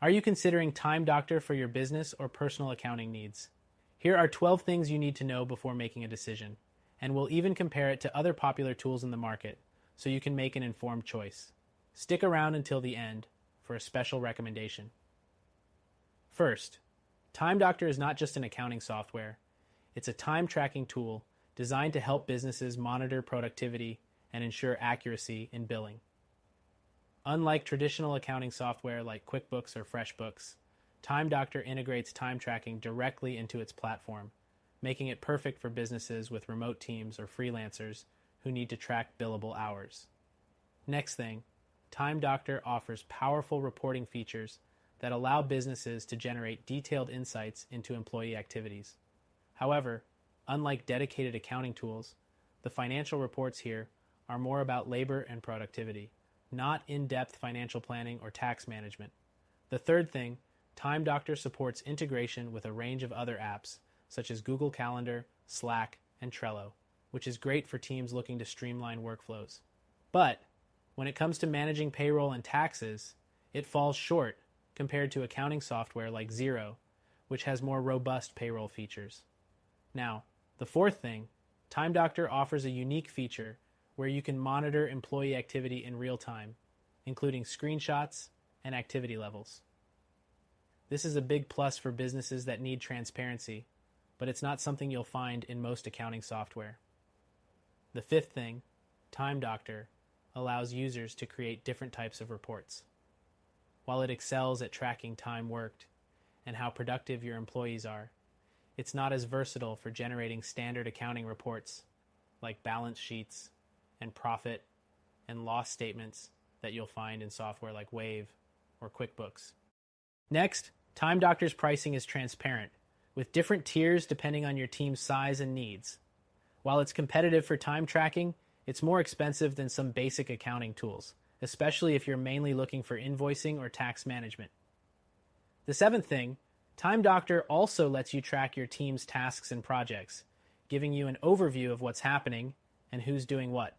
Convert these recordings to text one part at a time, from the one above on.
Are you considering Time Doctor for your business or personal accounting needs? Here are 12 things you need to know before making a decision, and we'll even compare it to other popular tools in the market so you can make an informed choice. Stick around until the end for a special recommendation. First, Time Doctor is not just an accounting software, it's a time tracking tool designed to help businesses monitor productivity and ensure accuracy in billing. Unlike traditional accounting software like QuickBooks or FreshBooks, Time Doctor integrates time tracking directly into its platform, making it perfect for businesses with remote teams or freelancers who need to track billable hours. Next thing, Time Doctor offers powerful reporting features that allow businesses to generate detailed insights into employee activities. However, unlike dedicated accounting tools, the financial reports here are more about labor and productivity, not in-depth financial planning or tax management. The third thing, Time Doctor supports integration with a range of other apps, such as Google Calendar, Slack, and Trello, which is great for teams looking to streamline workflows. But when it comes to managing payroll and taxes, it falls short compared to accounting software like Xero, which has more robust payroll features. Now, the fourth thing, Time Doctor offers a unique feature where you can monitor employee activity in real time, including screenshots and activity levels. This is a big plus for businesses that need transparency, but it's not something you'll find in most accounting software. The fifth thing, Time Doctor allows users to create different types of reports. While it excels at tracking time worked and how productive your employees are, it's not as versatile for generating standard accounting reports like balance sheets and profit and loss statements that you'll find in software like Wave or QuickBooks. Next, Time Doctor's pricing is transparent, with different tiers depending on your team's size and needs. While it's competitive for time tracking, it's more expensive than some basic accounting tools, especially if you're mainly looking for invoicing or tax management. The seventh thing, Time Doctor also lets you track your team's tasks and projects, giving you an overview of what's happening and who's doing what.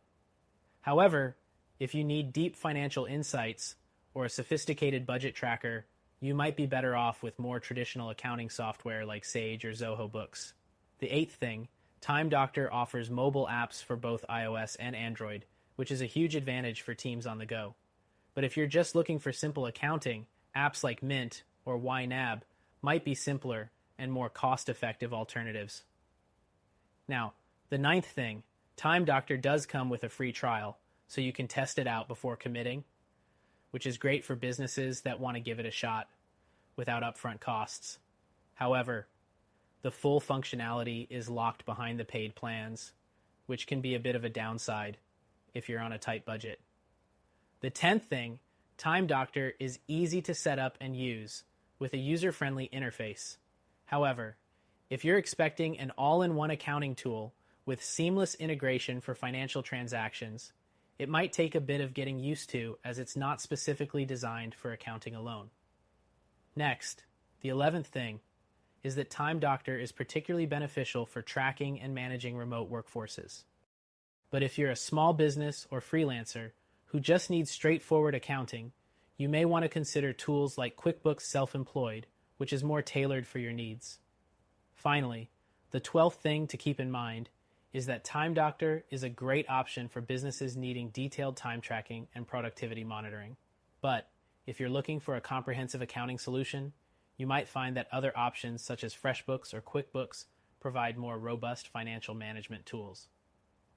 However, if you need deep financial insights or a sophisticated budget tracker, you might be better off with more traditional accounting software like Sage or Zoho Books. The eighth thing, Time Doctor offers mobile apps for both iOS and Android, which is a huge advantage for teams on the go. But if you're just looking for simple accounting, apps like Mint or YNAB might be simpler and more cost-effective alternatives. Now, the ninth thing, Time Doctor does come with a free trial, so you can test it out before committing, which is great for businesses that want to give it a shot without upfront costs. However, the full functionality is locked behind the paid plans, which can be a bit of a downside if you're on a tight budget. The 10th thing, Time Doctor is easy to set up and use with a user-friendly interface. However, if you're expecting an all-in-one accounting tool with seamless integration for financial transactions, it might take a bit of getting used to as it's not specifically designed for accounting alone. Next, the 11th thing is that Time Doctor is particularly beneficial for tracking and managing remote workforces. But if you're a small business or freelancer who just needs straightforward accounting, you may want to consider tools like QuickBooks Self-Employed, which is more tailored for your needs. Finally, the 12th thing to keep in mind is that Time Doctor is a great option for businesses needing detailed time tracking and productivity monitoring. But if you're looking for a comprehensive accounting solution, you might find that other options such as FreshBooks or QuickBooks provide more robust financial management tools.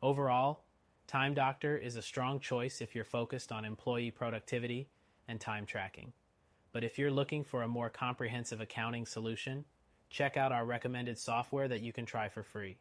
Overall, Time Doctor is a strong choice if you're focused on employee productivity and time tracking. But if you're looking for a more comprehensive accounting solution, check out our recommended software that you can try for free.